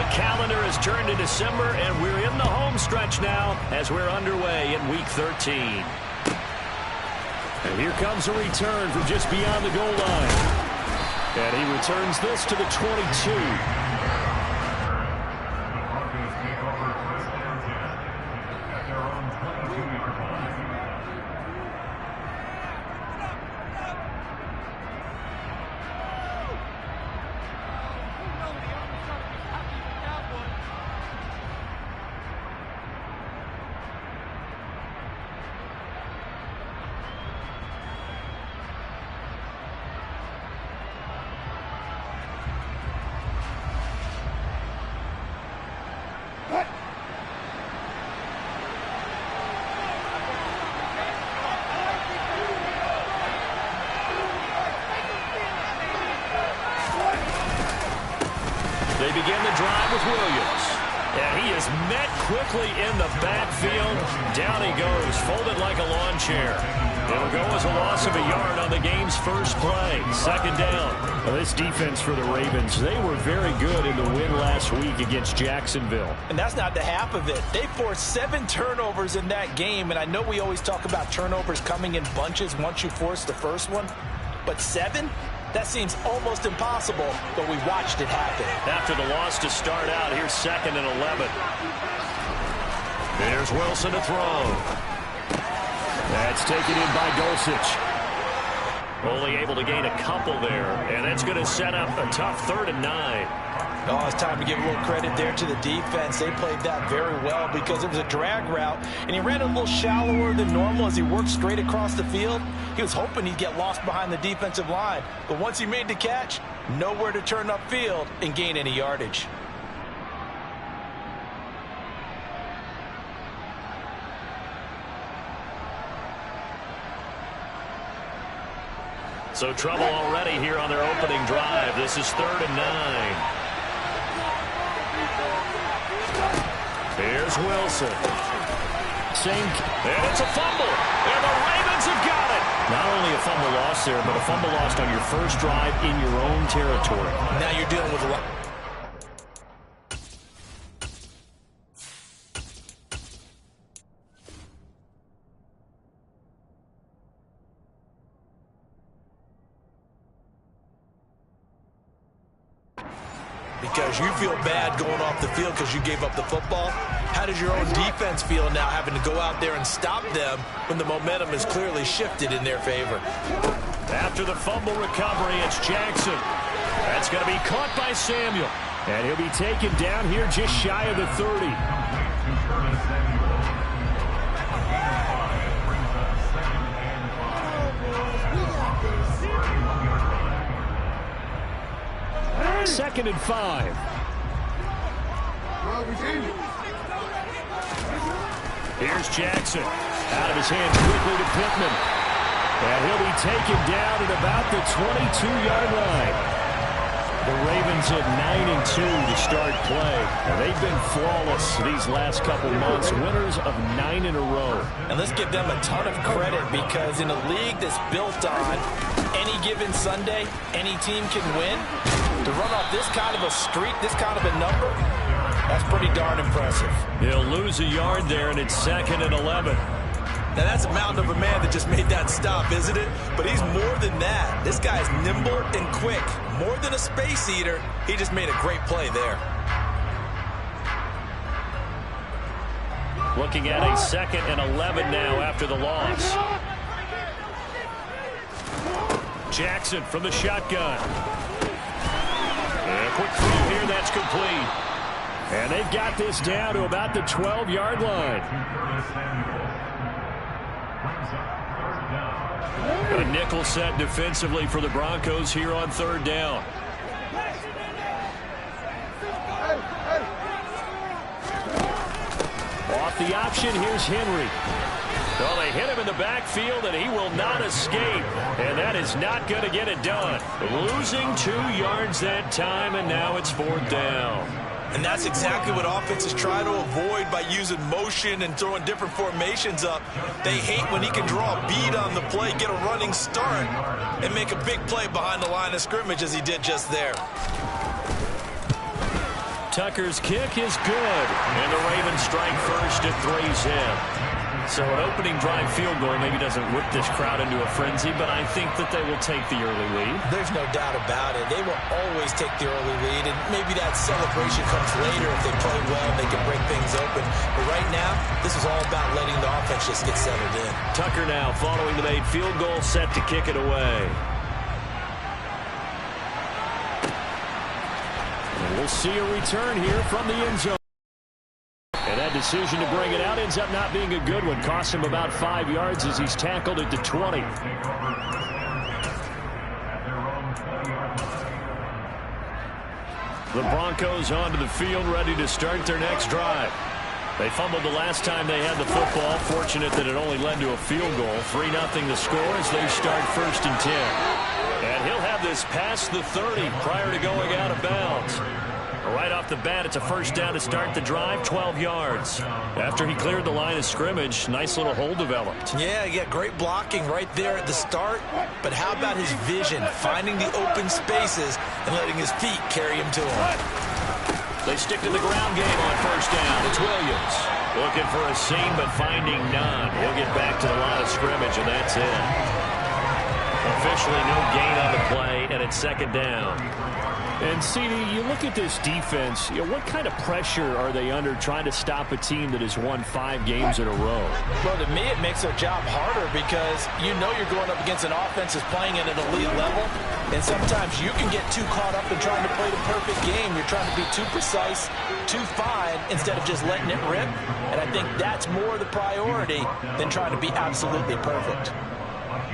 The calendar has turned to December, and we're in the home stretch now as we're underway in Week 13. And here comes a return from just beyond the goal line. And he returns this to the 22. They begin the drive with Williams. And he is met quickly in the backfield. Down he goes, folded like a lawn chair. It'll go as a loss of a yard on the game's first play. Second down. Well, this defense for the Ravens, they were very good in the win last week against Jacksonville. And that's not the half of it. They forced 7 turnovers in that game. And I know we always talk about turnovers coming in bunches once you force the first one. But 7? That seems almost impossible, but we watched it happen. After the loss to start out, here's 2nd and 11. There's Wilson to throw. That's taken in by Dulcich. Only able to gain a couple there, and that's going to set up a tough 3rd and 9. Oh, it's time to give a little credit there to the defense. They played that very well because it was a drag route, and he ran a little shallower than normal as he worked straight across the field. He was hoping he'd get lost behind the defensive line, but once he made the catch, nowhere to turn upfield and gain any yardage. So trouble already here on their opening drive. This is 3rd and 9. Here's Wilson. And it's a fumble. And the Ravens have got it. Not only a fumble loss there, but a fumble lost on your first drive in your own territory. Now you're dealing with a lot. Because you feel bad going off the field because you gave up the football. How does your own defense feel now having to go out there and stop them when the momentum is clearly shifted in their favor? After the fumble recovery, it's Jackson. That's going to be caught by Samuel. And he'll be taken down here just shy of the 30. Second and 5. Here's Jackson. Out of his hands quickly to Pittman. And he'll be taken down at about the 22-yard line. The Ravens at 9-2 to start play. And they've been flawless these last couple months, winners of 9 in a row. And let's give them a ton of credit because in a league that's built on any given Sunday, any team can win. To run off this kind of a streak, this kind of a number, that's pretty darn impressive. He'll lose a yard there, and it's 2nd and 11. Now, that's a mountain of a man that just made that stop, isn't it? But he's more than that. This guy's nimble and quick. More than a space eater, he just made a great play there. Looking at a 2nd and 11 now after the loss. Jackson from the shotgun. And a quick throw here, that's complete. And they've got this down to about the 12-yard line. A nickel set defensively for the Broncos here on 3rd down. Off the option, here's Henry. Well, they hit him in the backfield, and he will not escape. And that is not going to get it done. Losing 2 yards that time, and now it's 4th down. And that's exactly what offenses try to avoid by using motion and throwing different formations up. They hate when he can draw a bead on the play, get a running start, and make a big play behind the line of scrimmage as he did just there. Tucker's kick is good. And the Ravens strike first at 3's in. So an opening drive field goal maybe doesn't whip this crowd into a frenzy, but I think that they will take the early lead. There's no doubt about it. They will always take the early lead, and maybe that celebration comes later if they play well and they can break things open. But right now, this is all about letting the offense just get settled in. Tucker now following the made field goal, set to kick it away. And we'll see a return here from the end zone. And that decision to bring it out ends up not being a good one. Cost him about 5 yards as he's tackled at the 20. The Broncos onto the field, ready to start their next drive. They fumbled the last time they had the football. Fortunate that it only led to a field goal. 3-0 the score as they start 1st and 10. And he'll have this past the 30 prior to going out of bounds. Right off the bat, it's a first down to start the drive, 12 yards. After he cleared the line of scrimmage, nice little hole developed. Yeah, great blocking right there at the start. But how about his vision, finding the open spaces and letting his feet carry him to him? They stick to the ground game on first down. It's Williams. Looking for a seam, but finding none. He'll get back to the line of scrimmage, and that's it. Officially no gain on the play, and it's 2nd down. And, CD, you look at this defense, what kind of pressure are they under trying to stop a team that has won 5 games in a row? Well, to me, it makes their job harder because you know you're going up against an offense that's playing at an elite level, and sometimes you can get too caught up in trying to play the perfect game. You're trying to be too precise, too fine, instead of just letting it rip, and I think that's more the priority than trying to be absolutely perfect.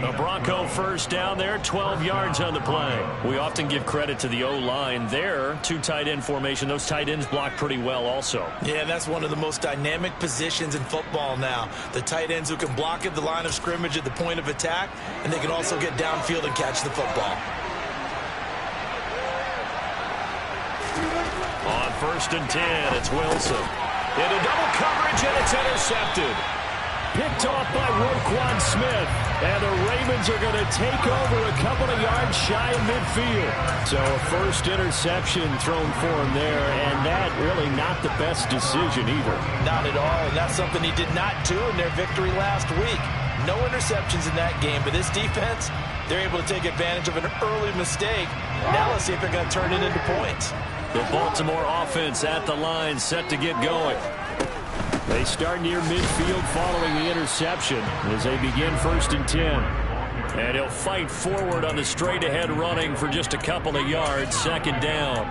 A Bronco first down there, 12 yards on the play. We often give credit to the O-line there. 2 tight end formation. Those tight ends block pretty well also. Yeah, that's one of the most dynamic positions in football now. The tight ends who can block at the line of scrimmage at the point of attack, and they can also get downfield and catch the football. On 1st and 10, it's Wilson. Into double coverage, and it's intercepted. Picked off by Roquan Smith. And the Ravens are going to take over a couple of yards shy of midfield. So a first interception thrown for him there, and that really not the best decision either. Not at all, and that's something he did not do in their victory last week. No interceptions in that game, but this defense, they're able to take advantage of an early mistake. Now let's see if they're going to turn it into points. The Baltimore offense at the line, set to get going. They start near midfield following the interception as they begin 1st and 10. And he'll fight forward on the straight-ahead running for just a couple of yards, 2nd down.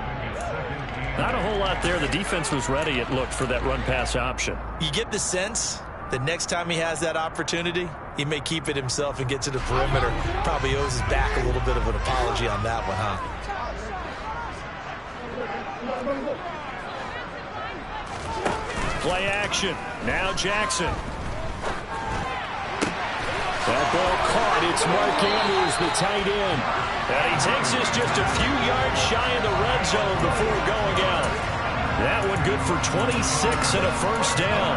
Not a whole lot there. The defense was ready, it looked, for that run-pass option. You get the sense that next time he has that opportunity, he may keep it himself and get to the perimeter. Probably owes his back a little bit of an apology on that one, huh? Play action. Now Jackson. That ball caught. It's Mark Andrews, the tight end. And he takes this just a few yards shy of the red zone before going out. That one good for 26 and a first down.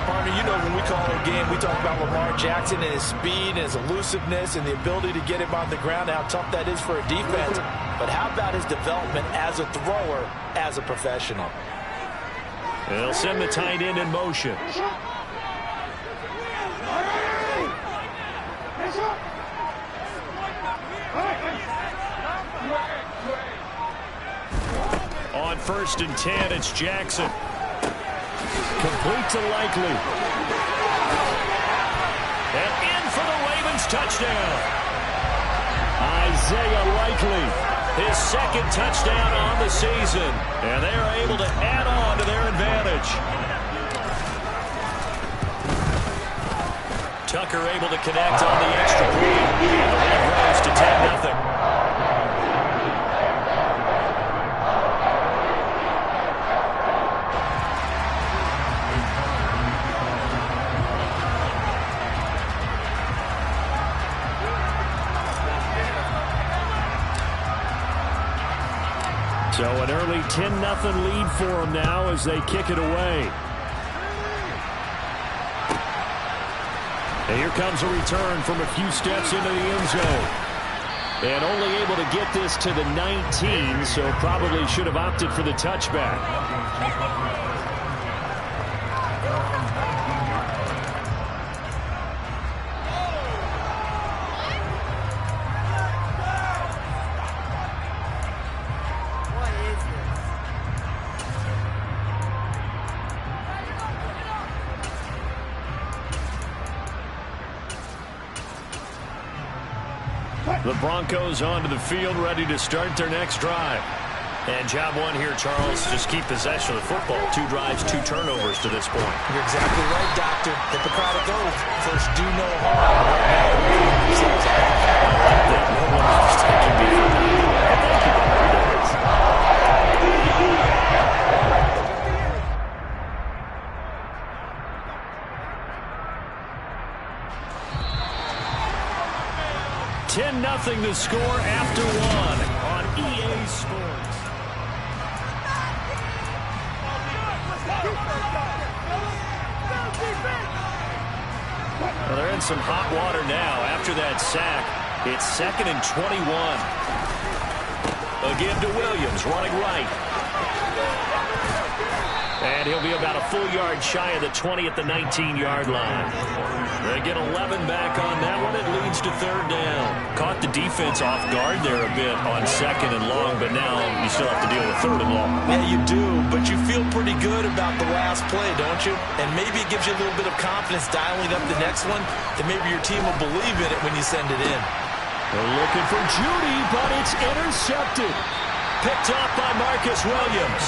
Partner, you know when we call a game, we talk about Lamar Jackson and his speed and his elusiveness and the ability to get him on the ground, how tough that is for a defense. But how about his development as a thrower, as a professional? They'll send the tight end in motion. On 1st and 10, it's Jackson. Complete to Likely. And in for the Ravens touchdown. Isaiah Likely. His 2nd touchdown on the season. And they are able to add on to their advantage. Tucker able to connect on the extra point. And the lead grows to 10-0. So an early 10-0 lead for them now as they kick it away. And here comes a return from a few steps into the end zone. And only able to get this to the 19, so probably should have opted for the touchback. The Broncos onto the field, ready to start their next drive. And job one here, Charles. Just keep possession of the football. 2 drives, 2 turnovers to this point. You're exactly right, Doctor. Hippocratic oath. First, do no harm. No one is taking me for Nothing to score after 1 on EA Sports. Well, they're in some hot water now after that sack. It's 2nd and 21. A give to Williams, running right. And he'll be about a full yard shy of the 20 at the 19-yard line. They get 11 back on that one. It leads to 3rd down. Caught the defense off guard there a bit on 2nd and long, but now you still have to deal with 3rd and long. Yeah, you do, but you feel pretty good about the last play, don't you? And maybe it gives you a little bit of confidence dialing up the next one, that maybe your team will believe in it when you send it in. They're looking for Judy, but it's intercepted. Picked off by Marcus Williams.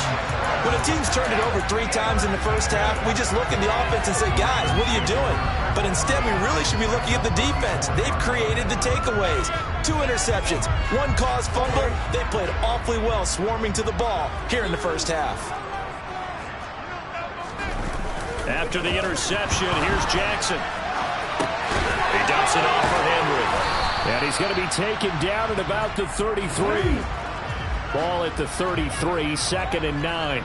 When a team's turned it over 3 times in the first half, we just look at the offense and say, guys, what are you doing? But instead, we really should be looking at the defense. They've created the takeaways. 2 interceptions, 1 caused fumble. They played awfully well swarming to the ball here in the first half. After the interception, here's Jackson. He dumps it off for Henry. And he's going to be taken down at about the 33. Ball at the 33, 2nd and 9.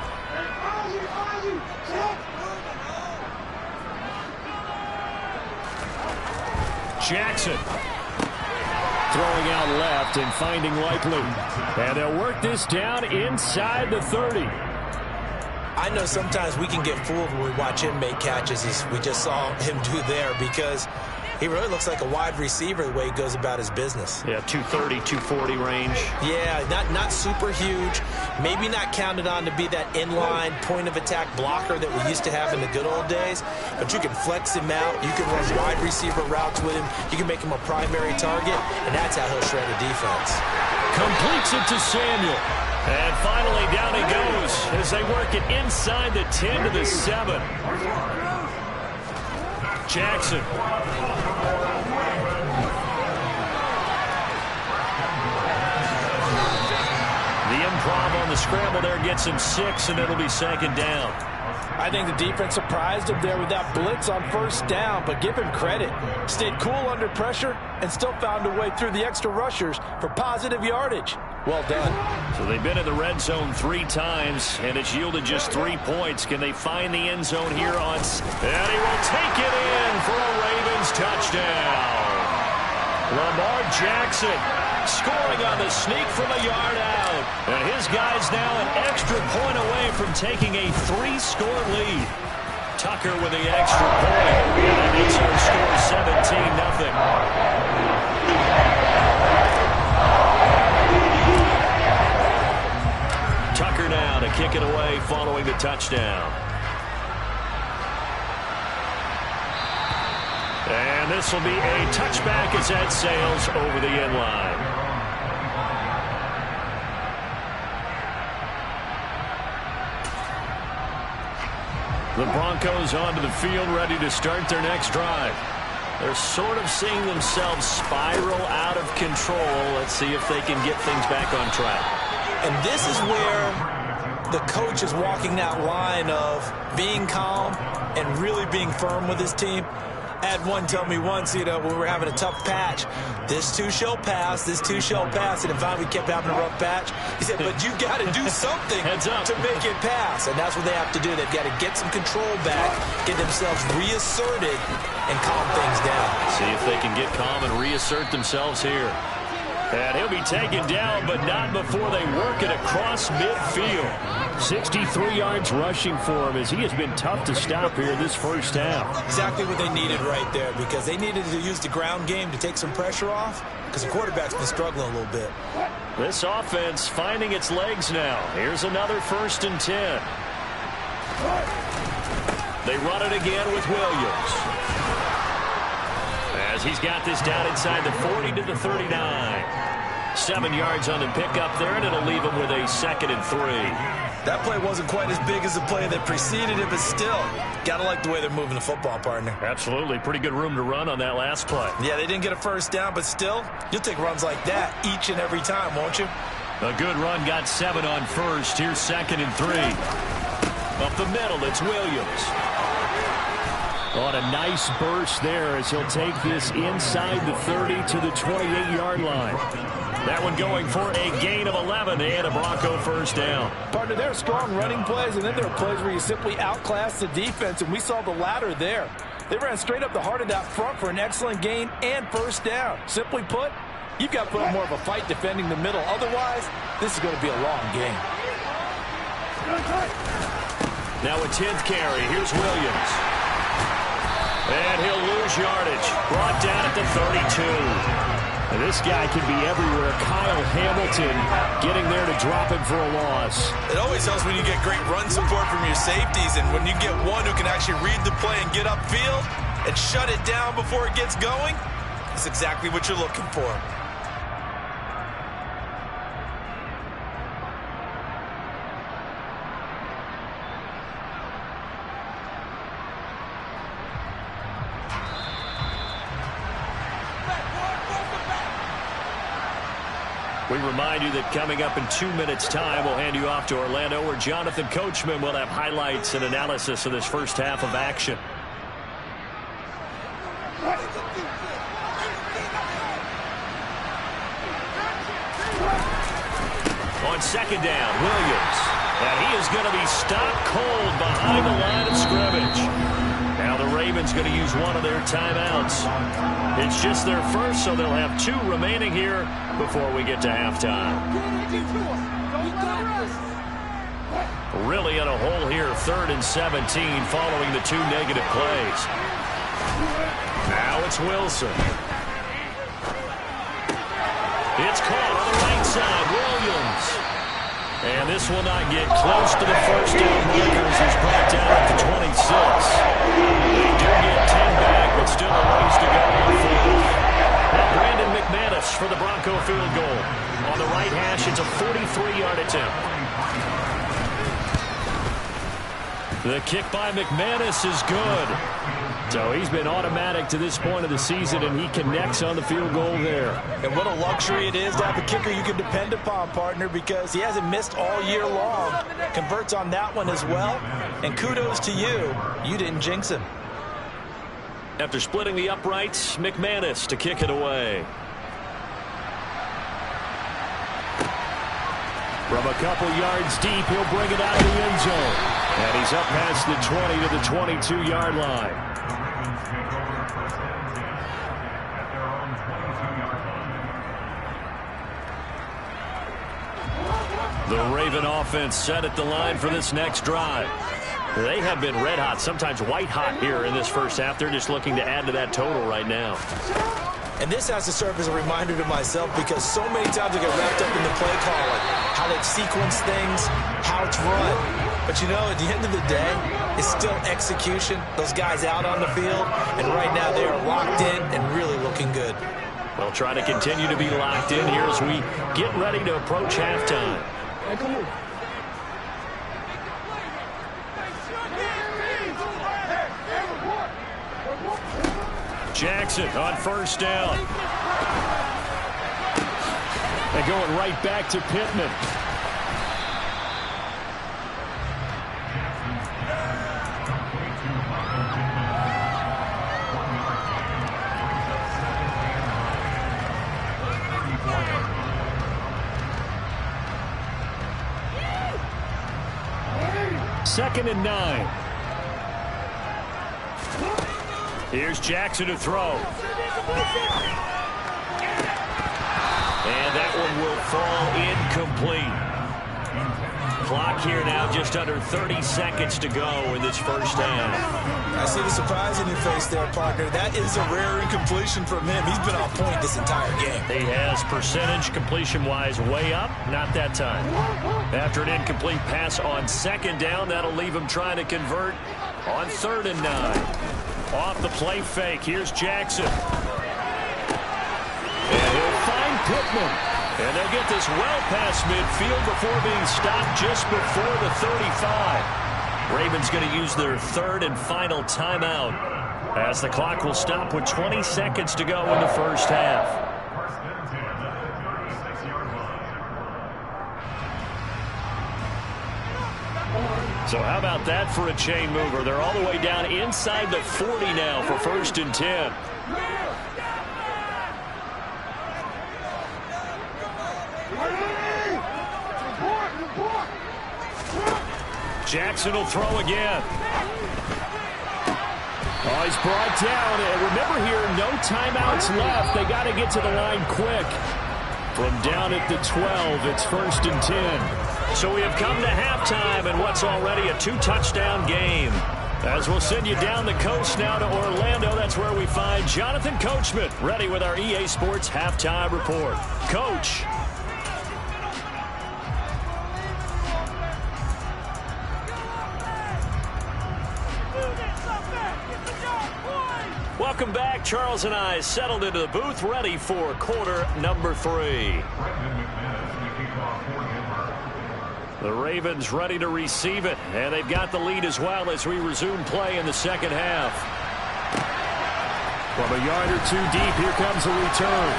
Jackson throwing out left and finding Likely. And they'll work this down inside the 30. I know sometimes we can get fooled when we watch him make catches, as we just saw him do there, because he really looks like a wide receiver the way he goes about his business. Yeah, 230, 240 range. Yeah, not super huge. Maybe not counted on to be that inline point-of-attack blocker that we used to have in the good old days. But you can flex him out. You can run wide receiver routes with him. You can make him a primary target, and that's how he'll shred a defense. Completes it to Samuel. And finally, down he goes as they work it inside the 10 to the 7. Jackson. The improv on the scramble there gets him 6, and it'll be 2nd down. I think the defense surprised him there with that blitz on 1st down, but give him credit. Stayed cool under pressure and still found a way through the extra rushers for positive yardage. Well done. So they've been in the red zone 3 times, and it's yielded just 3 points. Can they find the end zone here on... And he will take it in for a Ravens touchdown. Lamar Jackson scoring on the sneak from a yard out. And his guy's now an extra point away from taking a 3-score lead. Tucker with the extra point. And that makes our score 17-0. Tucker now to kick it away following the touchdown. And this will be a touchback as that sails over the end line. The Broncos onto the field ready to start their next drive. They're sort of seeing themselves spiral out of control. Let's see if they can get things back on track. And this is where the coach is walking that line of being calm and really being firm with his team. I had one tell me once, when we were having a tough patch, this too shall pass, this too shall pass, and finally we kept having a rough patch. He said, but you got to do something to make it pass, and that's what they have to do. They've got to get some control back, get themselves reasserted, and calm things down. See if they can get calm and reassert themselves here. And he'll be taken down, but not before they work it across midfield. 63 yards rushing for him as he has been tough to stop here this first half. Exactly what they needed right there, because they needed to use the ground game to take some pressure off, because the quarterback's been struggling a little bit. This offense finding its legs now. Here's another 1st and 10. They run it again with Williams. As he's got this down inside the 40 to the 39. 7 yards on the pickup there, and it'll leave him with a 2nd and 3. That play wasn't quite as big as the play that preceded it, but still, gotta like the way they're moving the football, partner. Absolutely. Pretty good room to run on that last play. Yeah, they didn't get a first down, but still, you'll take runs like that each and every time, won't you? A good run, got 7 on first. Here's 2nd and 3. Up the middle, it's Williams. On a nice burst there as he'll take this inside the 30 to the 28-yard line. That one going for a gain of 11 and a Bronco first down. Partner, there are strong running plays, and then there are plays where you simply outclass the defense, and we saw the latter there. They ran straight up the heart of that front for an excellent gain and first down. Simply put, you've got to put up more of a fight defending the middle. Otherwise, this is going to be a long game. Now a 10th carry. Here's Williams. And he'll lose yardage. Brought down at the 32. And this guy can be everywhere. Kyle Hamilton getting there to drop him for a loss. It always helps when you get great run support from your safeties, and when you get one who can actually read the play and get upfield and shut it down before it gets going, that's exactly what you're looking for. We remind you that coming up in 2 minutes' time, we'll hand you off to Orlando, where Jonathan Coachman will have highlights and analysis of this first half of action. On 2nd down, Williams. And he is going to be stopped cold behind the line of scrimmage. Now the Ravens going to use one of their timeouts. It's just their first, so they'll have 2 remaining here before we get to halftime. Really in a hole here, 3rd and 17 following the 2 negative plays. Now it's Wilson. It's caught on the right side, Williams. And this will not get close to the first down markers. He's brought down at the 26. They do get 10 back, but still a ways to go on 4th. Now Brandon McManus for the Bronco field goal. On the right hash, it's a 43-yard attempt. The kick by McManus is good. So he's been automatic to this point of the season, and he connects on the field goal there. And what a luxury it is to have a kicker you can depend upon, partner, because he hasn't missed all year long. Converts on that one as well. And kudos to you. You didn't jinx him. After splitting the uprights, McManus to kick it away. From a couple yards deep, he'll bring it out of the end zone. And he's up past the 20 to the 22-yard line. The Raven offense set at the line for this next drive. They have been red hot, sometimes white hot here in this first half. They're just looking to add to that total right now. And this has to serve as a reminder to myself, because so many times I get wrapped up in the play calling, how they sequence things, how it's run. But you know, at the end of the day, it's still execution. Those guys out on the field, and right now they are locked in and really looking good. We'll try to continue to be locked in here as we get ready to approach halftime. Jackson on first down. They're going right back to Pittman. Second and 9. Here's Jackson to throw. And that one will fall incomplete. Clock here now just under 30 seconds to go in this first half. I see the surprise in your face there, partner. That is a rare incompletion from him. He's been on point this entire game. He has percentage completion-wise way up. Not that time. After an incomplete pass on second down, that'll leave him trying to convert on 3rd and 9. Off the play fake, here's Jackson. And he'll find Pittman. And they'll get this well past midfield before being stopped just before the 35. Ravens going to use their 3rd and final timeout as the clock will stop with 20 seconds to go in the first half. So how about that for a chain mover? They're all the way down inside the 40 now for 1st and 10. Jackson will throw again. Oh, he's brought down. And remember here, no timeouts left. They got to get to the line quick. From down at the 12, it's 1st and 10. So we have come to halftime in what's already a 2-touchdown game. As we'll send you down the coast now to Orlando, that's where we find Jonathan Coachman, ready with our EA Sports Halftime Report. Coach. Welcome back. Charles and I settled into the booth, ready for quarter number 3. The Ravens ready to receive it, and they've got the lead as well as we resume play in the second half. From a yard or 2 deep, here comes a return.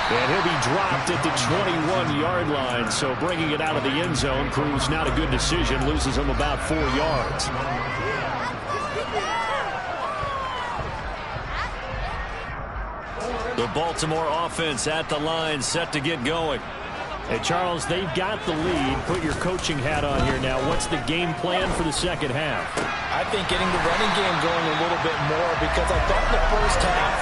And he'll be dropped at the 21-yard line, so bringing it out of the end zone proves not a good decision, loses him about 4 yards. The Baltimore offense at the line, set to get going. Hey, Charles, they've got the lead. Put your coaching hat on here now. What's the game plan for the second half? I think getting the running game going a little bit more, because I thought in the first half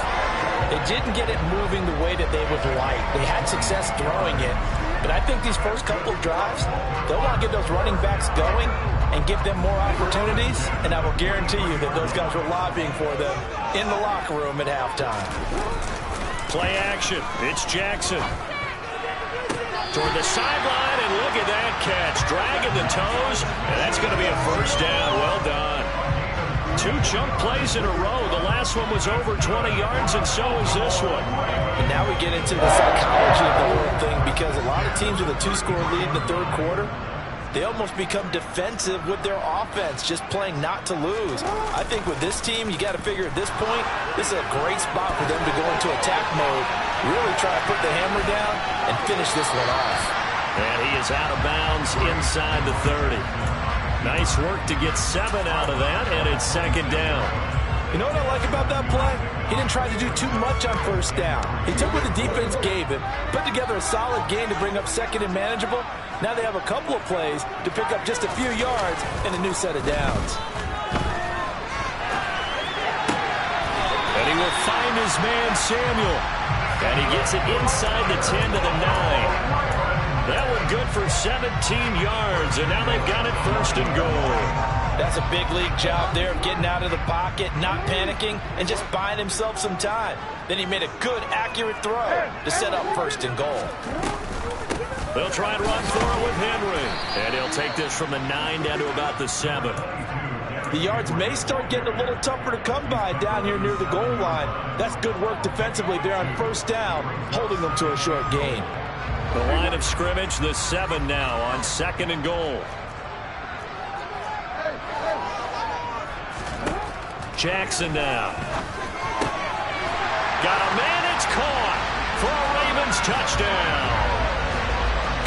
they didn't get it moving the way that they would like. They had success throwing it, but I think these first couple of drives, they'll want to get those running backs going and give them more opportunities, and I will guarantee you that those guys were lobbying for them in the locker room at halftime. Play action. It's Jackson. Toward the sideline, and look at that catch. Dragging the toes, and that's going to be a first down. Well done. 2 chunk plays in a row. The last one was over 20 yards, and so is this one. And now we get into the psychology of the whole thing, because a lot of teams with a 2-score lead in the 3rd quarter, they almost become defensive with their offense, just playing not to lose. I think with this team, you got to figure at this point, this is a great spot for them to go into attack mode, really try to put the hammer down and finish this one off. And he is out of bounds inside the 30. Nice work to get 7 out of that, and it's 2nd down. You know what I like about that play? He didn't try to do too much on 1st down. He took what the defense gave him, put together a solid game to bring up 2nd and manageable. Now they have a couple of plays to pick up just a few yards and a new set of downs. And he will find his man, Samuel. And he gets it inside the 10 to the 9. That one good for 17 yards, and now they've got it 1st and goal. That's a big league job there of getting out of the pocket, not panicking, and just buying himself some time. Then he made a good, accurate throw to set up 1st and goal. They'll try and run for it with Henry. And he'll take this from the 9 down to about the 7. The yards may start getting a little tougher to come by down here near the goal line. That's good work defensively there on 1st down, holding them to a short gain. The line of scrimmage, the 7 now on 2nd and goal. Jackson now. Got a man, it's caught for a Ravens touchdown.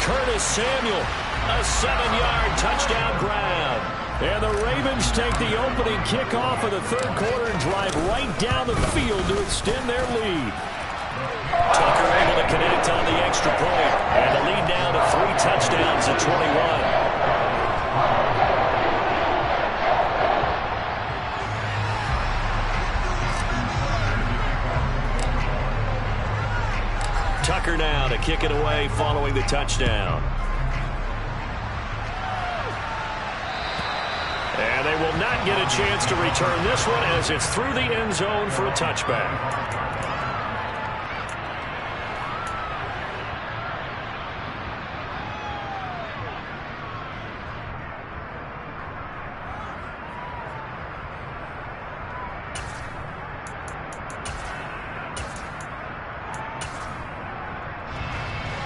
Curtis Samuel, a 7-yard touchdown grab. And the Ravens take the opening kickoff of the 3rd quarter and drive right down the field to extend their lead. Tucker able to connect on the extra point. And the lead down to 3 touchdowns at 21. Tucker now to kick it away following the touchdown. And they will not get a chance to return this one as it's through the end zone for a touchback.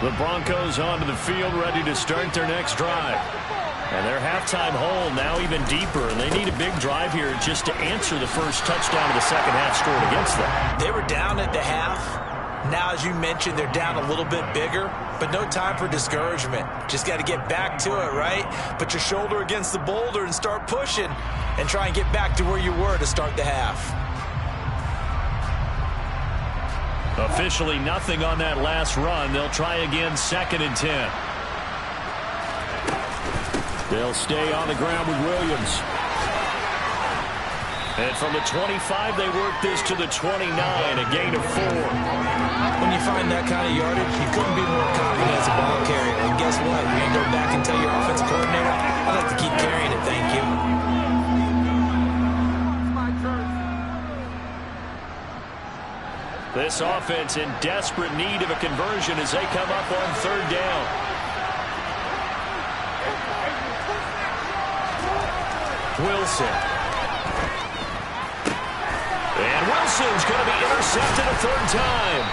The Broncos onto the field, ready to start their next drive. And their halftime hole now even deeper, and they need a big drive here just to answer the first touchdown of the second half scored against them. They were down at the half. Now, as you mentioned, they're down a little bit bigger, but no time for discouragement. Just got to get back to it, right? Put your shoulder against the boulder and start pushing and try and get back to where you were to start the half. Officially nothing on that last run. They'll try again, 2nd and 10. They'll stay on the ground with Williams. And from the 25, they work this to the 29, a gain of 4. When you find that kind of yardage, you couldn't be more confident as a ball carrier. And guess what? You're going to go back and tell your offensive coordinator, I'd like to keep carrying it, thank you. This offense in desperate need of a conversion as they come up on 3rd down. Wilson. And Wilson's going to be intercepted a 3rd time.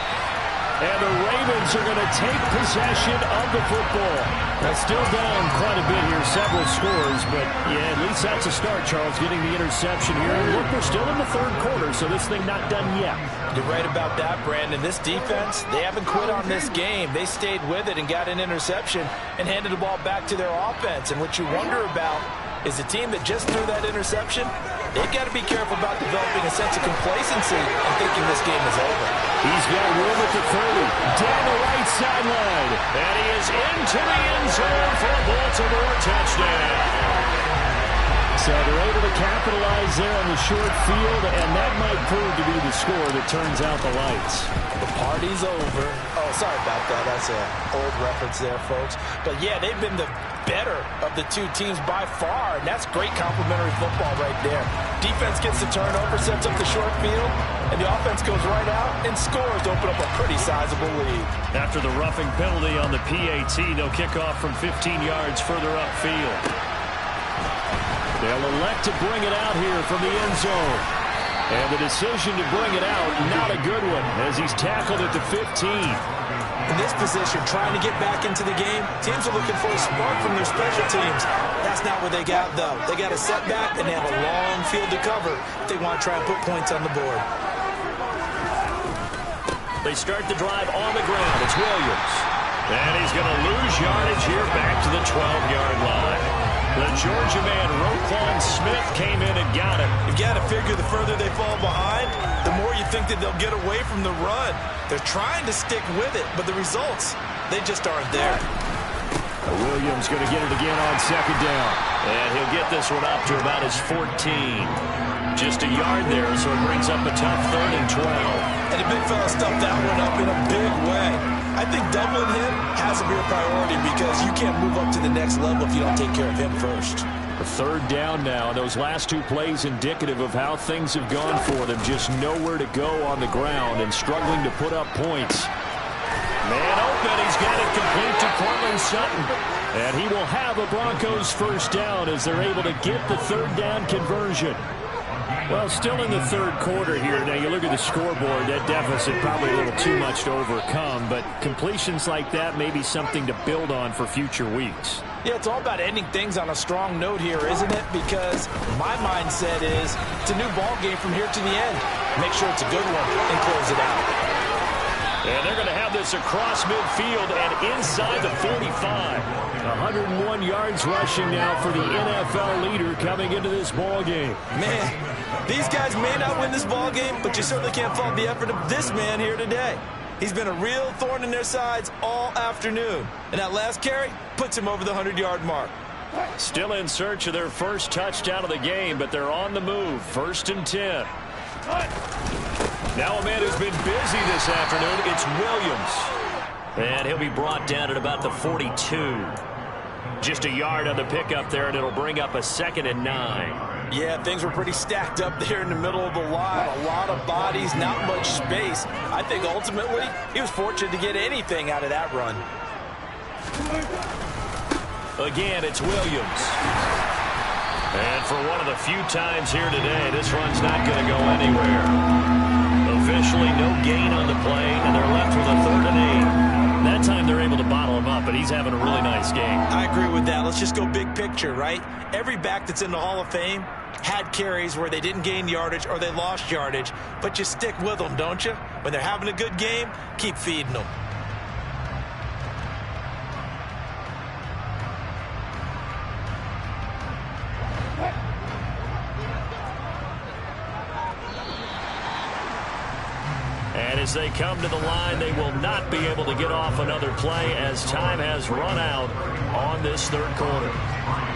And the Ravens are going to take possession of the football. Now still down quite a bit here, several scores, but yeah, at least that's a start, Charles, getting the interception here. And look, we're still in the 3rd quarter, so this thing not done yet. You're right about that, Brandon. This defense, they haven't quit on this game. They stayed with it and got an interception and handed the ball back to their offense. And what you wonder about is the team that just threw that interception, they've got to be careful about developing a sense of complacency and thinking this game is over. He's got room at the 30, down the right sideline, and he is into the end zone for a Baltimore touchdown. So they're able to capitalize there on the short field, and that might prove to be the score that turns out the lights. The party's over. Oh, sorry about that. That's an old reference there, folks. But, yeah, they've been the better of the two teams by far, and that's great complimentary football right there. Defense gets the turnover, sets up the short field, and the offense goes right out and scores to open up a pretty sizable lead. After the roughing penalty on the PAT, they'll kick off from 15 yards further upfield. They'll elect to bring it out here from the end zone. And the decision to bring it out, not a good one, as he's tackled at the 15. In this position, trying to get back into the game, teams are looking for a spark from their special teams. That's not what they got, though. They got a setback, and they have a long field to cover if they want to try and put points on the board. They start the drive on the ground. It's Williams. And he's going to lose yardage here back to the 12-yard line. The Georgia man, Roquan Smith, came in and got him. You've got to figure the further they fall behind, the more you think that they'll get away from the run. They're trying to stick with it, but the results, they just aren't there. Williams going to get it again on 2nd down. And he'll get this one up to about his 14. Just a yard there, so it brings up a tough 3rd and 12. And the big fella stuffed that one up in a big way. I think doubling him has to be a priority because you can't move up to the next level if you don't take care of him first. A 3rd down now. Those last 2 plays indicative of how things have gone for them. Just nowhere to go on the ground and struggling to put up points. Man open. He's got it complete to Cortland Sutton. And he will have a Broncos 1st down as they're able to get the 3rd down conversion. Well, still in the 3rd quarter here. Now, you look at the scoreboard, that deficit probably a little too much to overcome, but completions like that may be something to build on for future weeks. Yeah, it's all about ending things on a strong note here, isn't it? Because my mindset is it's a new ball game from here to the end. Make sure it's a good one and close it out. And they're going to have this across midfield and inside the 45. 101 yards rushing now for the NFL leader coming into this ball game. Man, these guys may not win this ball game, but you certainly can't fault the effort of this man here today. He's been a real thorn in their sides all afternoon. And that last carry puts him over the 100-yard mark. Still in search of their first touchdown of the game, but they're on the move. 1st and 10. Now a man who's been busy this afternoon, it's Williams. And he'll be brought down at about the 42. Just a yard on the pickup there, and it'll bring up a 2nd and 9. Yeah, things were pretty stacked up there in the middle of the line. A lot of bodies, not much space. I think ultimately he was fortunate to get anything out of that run. Again, it's Williams. And for one of the few times here today, this run's not going to go anywhere. Officially no gain on the play, and they're left with a 3rd and 8. That time they're able to bottle him up, but he's having a really nice game. I agree with that. Let's just go big picture, right? Every back that's in the Hall of Fame had carries where they didn't gain yardage or they lost yardage, but you stick with them, don't you? When they're having a good game, keep feeding them. And as they come to the line, they will not be able to get off another play as time has run out on this 3rd quarter.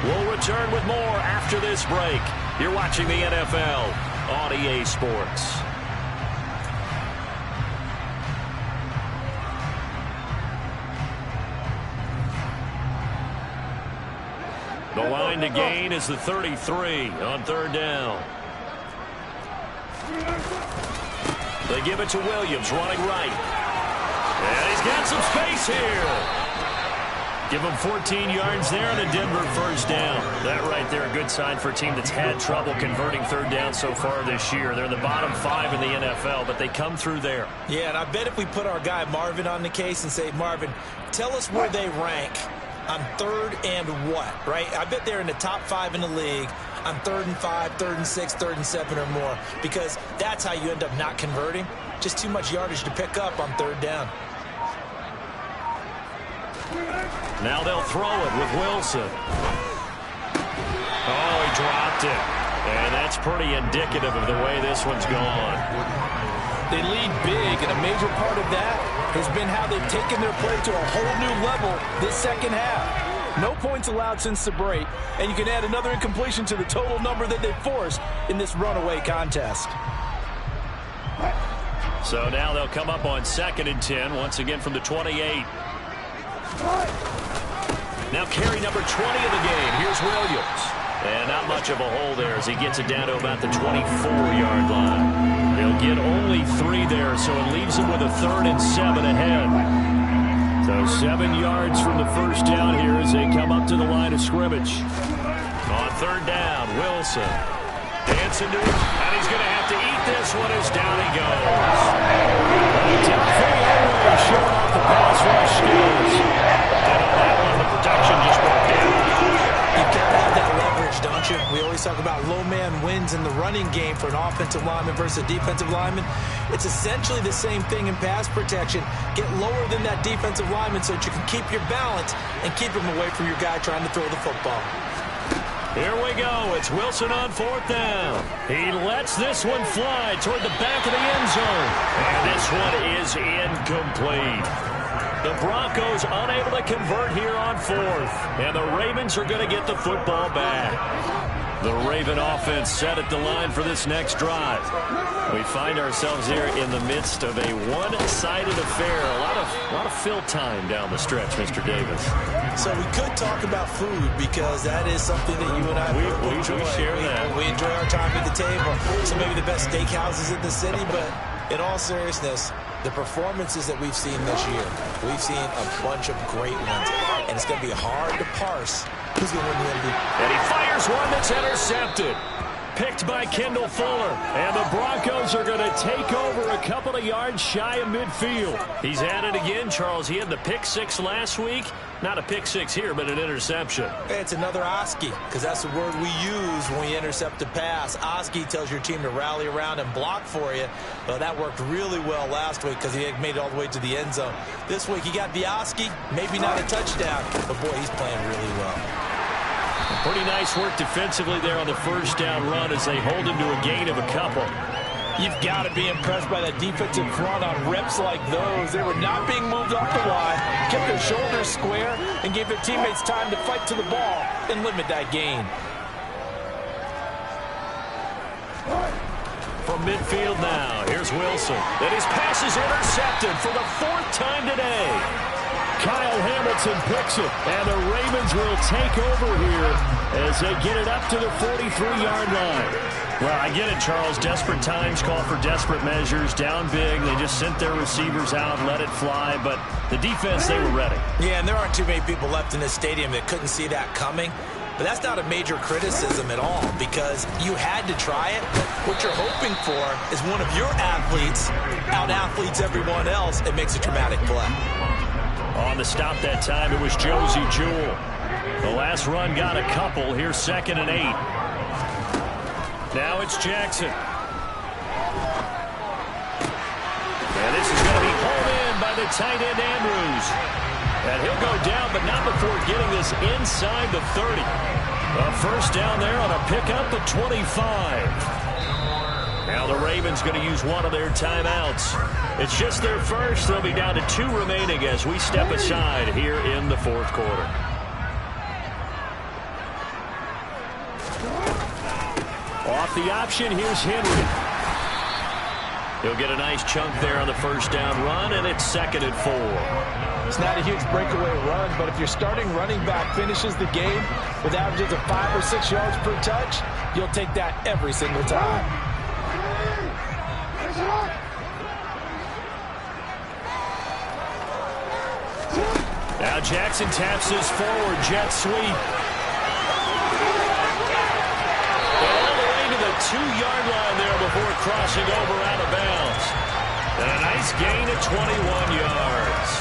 We'll return with more after this break. You're watching the NFL on EA Sports. The line to gain is the 33 on 3rd down. They give it to Williams, running right. And he's got some space here. Give him 14 yards there and a Denver 1st down. That right there, a good sign for a team that's had trouble converting 3rd down so far this year. They're the bottom 5 in the NFL, but they come through there. Yeah, and I bet if we put our guy Marvin on the case and say, Marvin, tell us where they rank on 3rd and what, right? I bet they're in the top 5 in the league on 3rd and 5, 3rd and 6, 3rd and 7 or more, because that's how you end up not converting. Just too much yardage to pick up on 3rd down. Now they'll throw it with Wilson. Oh, he dropped it. And that's pretty indicative of the way this one's gone. They lead big, and a major part of that has been how they've taken their play to a whole new level this 2nd half. No points allowed since the break, and you can add another incompletion to the total number that they've forced in this runaway contest. So now they'll come up on 2nd and 10, once again from the 28. Now carry number 20 of the game. Here's Williams. And not much of a hole there as he gets it down to about the 24-yard line. He'll get only 3 there, so it leaves him with a 3rd and 7 ahead. So 7 yards from the 1st down here as they come up to the line of scrimmage. On 3rd down, Wilson. Dancing to it, and he's going to have to eat this one as down he goes. Showing off the pass rush skills. And on that one, the protection just broke down. You've got to have that leverage, don't you? We always talk about low man wins in the running game for an offensive lineman versus a defensive lineman. It's essentially the same thing in pass protection. Get lower than that defensive lineman so that you can keep your balance and keep him away from your guy trying to throw the football. Here we go. It's Wilson on 4th down. He lets this one fly toward the back of the end zone. And this one is incomplete. The Broncos unable to convert here on 4th. And the Ravens are going to get the football back. The Raven offense set at the line for this next drive. We find ourselves here in the midst of a one-sided affair. A lot of fill time down the stretch, Mr. Davis. So we could talk about food because that is something that you and I we share that. We enjoy our time at the table. So maybe the best steakhouses in the city, but in all seriousness, the performances that we've seen this year, we've seen a bunch of great ones, and it's going to be hard to parse who's going to win the MVP. And he fires one that's intercepted. Picked by Kendall Fuller. And the Broncos are going to take over a couple of yards shy of midfield. He's at it again, Charles. He had the pick 6 last week. Not a pick 6 here, but an interception. It's another Oski, because that's the word we use when we intercept a pass. Oski tells your team to rally around and block for you. Well, that worked really well last week because he had made it all the way to the end zone. This week he got the Oski, maybe not a touchdown, but boy, he's playing really well. Pretty nice work defensively there on the 1st down run as they hold him to a gain of a couple. You've got to be impressed by that defensive front on reps like those. They were not being moved off the line, kept their shoulders square, and gave their teammates time to fight to the ball and limit that gain. from midfield now. Here's Wilson. And his pass is intercepted for the 4th time today. Kyle Hamilton picks it, and the Ravens will take over here as they get it up to the 43-yard line. Well, I get it, Charles. Desperate times call for desperate measures. Down big, they just sent their receivers out, let it fly. But the defense, they were ready. Yeah, and there aren't too many people left in this stadium that couldn't see that coming. But that's not a major criticism at all, because you had to try it. What you're hoping for is one of your athletes out-athletes everyone else and makes a dramatic play. On the stop that time, it was Josie Jewell. The last run got a couple. Here's 2nd and 8. Now it's Jackson. And this is going to be hauled in by the tight end, Andrews. And he'll go down, but not before getting this inside the 30. A first down there on a pickup at 25. Now the Ravens going to use one of their timeouts. It's just their first. They'll be down to 2 remaining as we step aside here in the 4th quarter. Off the option, here's Henry. He'll get a nice chunk there on the first down run, and it's 2nd and 4. It's not a huge breakaway run, but if your starting running back finishes the game with averages of 5 or 6 yards per touch, you'll take that every single time. Now Jackson taps his forward jet sweep. All the way to the 2-yard line there before crossing over out of bounds. And a nice gain of 21 yards.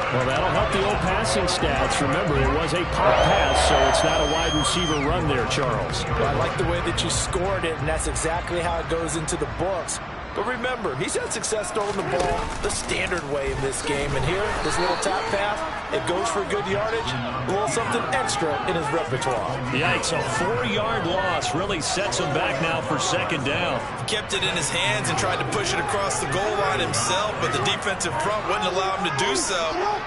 Well, that'll help the old passing stats. Remember, it was a pop pass, so it's not a wide receiver run there, Charles. Well, I like the way that you scored it, and that's exactly how it goes into the books. But remember, he's had success throwing the ball the standard way in this game. And here, this little tap pass, it goes for good yardage, a little something extra in his repertoire. Yikes, a 4-yard loss really sets him back now for 2nd down. He kept it in his hands and tried to push it across the goal line himself, but the defensive front wouldn't allow him to do so,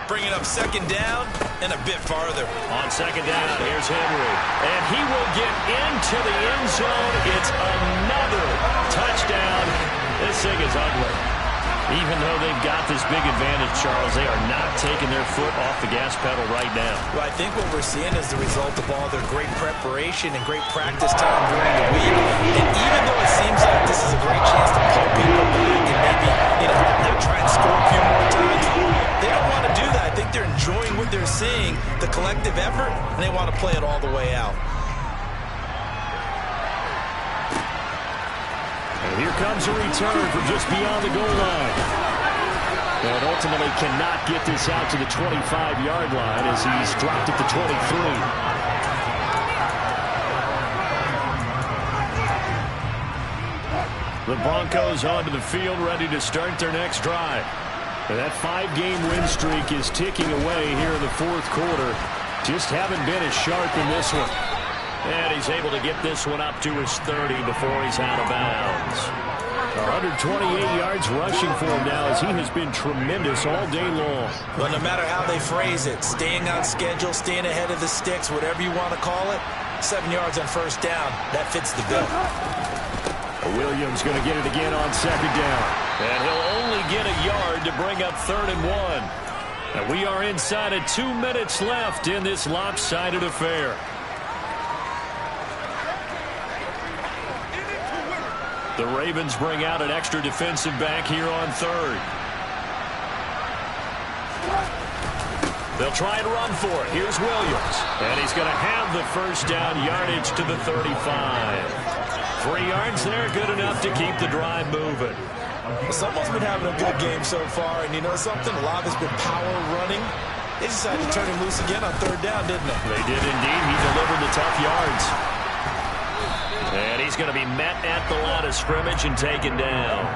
bringing up 2nd down and a bit farther. On 2nd down, here's Henry. And he will get into the end zone. It's another touchdown. This thing is ugly. Even though they've got this big advantage, Charles, they are not taking their foot off the gas pedal right now. Well, I think what we're seeing is the result of all their great preparation and great practice time during the week. And even though it seems like this is a great chance to pull people back and maybe, not try and score a few more times, they don't want to do that. I think they're enjoying what they're seeing, the collective effort, and they want to play it all the way out. And here comes a return from just beyond the goal line. And ultimately cannot get this out to the 25-yard line as he's dropped at the 23. The Broncos onto the field, ready to start their next drive. And that 5-game win streak is ticking away here in the 4th quarter. Just haven't been as sharp in this one. And he's able to get this one up to his 30 before he's out of bounds. 128 yards rushing for him now as he has been tremendous all day long. Well, no matter how they phrase it, staying on schedule, staying ahead of the sticks, whatever you want to call it, 7 yards on first down, that fits the bill. Williams going to get it again on 2nd down. And he'll only get a yard to bring up 3rd and 1. And we are inside of 2 minutes left in this lopsided affair. The Ravens bring out an extra defensive back here on 3rd. They'll try and run for it. Here's Williams. And he's going to have the first down, yardage to the 35. 3 yards there, good enough to keep the drive moving. Well, someone's been having a good game so far, and you know something? A lot has been power running. They decided to turn him loose again on 3rd down, didn't they? They did indeed. He delivered the tough yards. And he's going to be met at the line of scrimmage and taken down.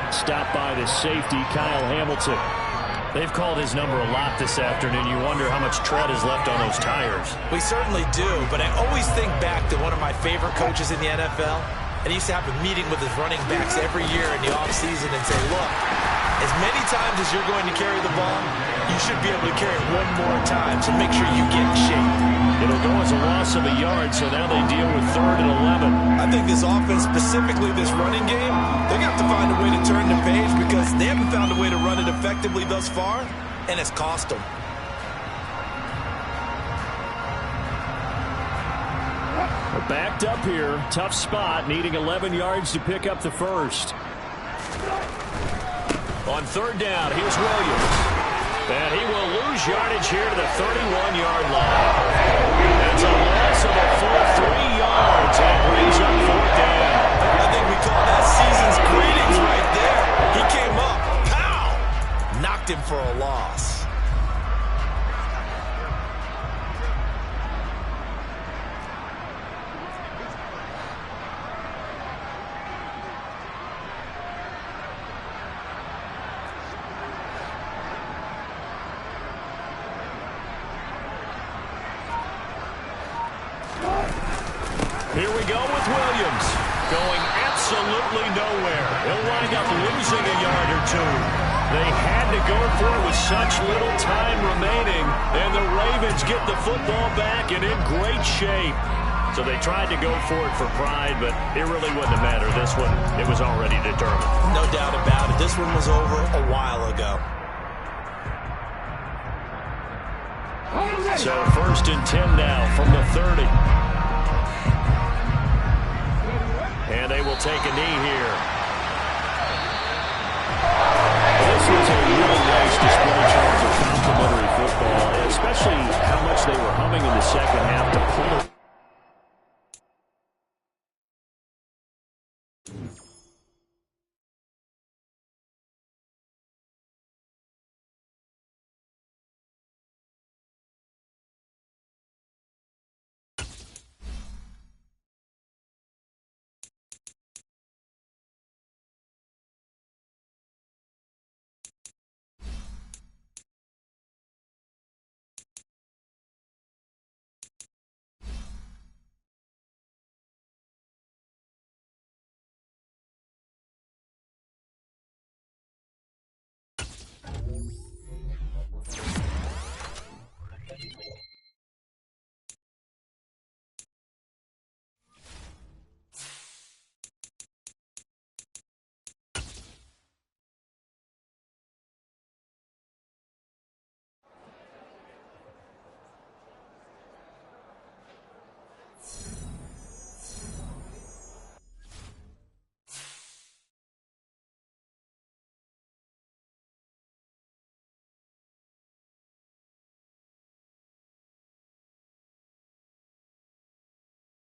Stopped by the safety, Kyle Hamilton. They've called his number a lot this afternoon. You wonder how much tread is left on those tires. We certainly do, but I always think back to one of my favorite coaches in the NFL. And he used to have a meeting with his running backs every year in the offseason and say, look, as many times as you're going to carry the ball, you should be able to carry it one more time, so make sure you get in shape. It'll go as a loss of a yard, so now they deal with 3rd and 11. I think this offense, specifically this running game, they're going to have to find a way to turn the page because they haven't found a way to run it effectively thus far, and it's cost them. Backed up here. Tough spot, needing 11 yards to pick up the first. On 3rd down, here's Williams. And he will lose yardage here to the 31-yard line. That's a loss of a full 3 yards, and it brings up 4th down. I think we call that season's greetings right there. He came up, pow! Knocked him for a loss. Here we go with Williams, going absolutely nowhere. He'll wind up losing a yard or 2. They had to go for it with such little time remaining, and the Ravens get the football back and in great shape. So they tried to go for it for pride, but it really wouldn't have mattered. This one, it was already determined. No doubt about it. This one was over a while ago. So 1st and 10 now from the 30. And they will take a knee here. This was a really nice display, Charles, of complimentary football, and especially how much they were humming in the second half to pull it.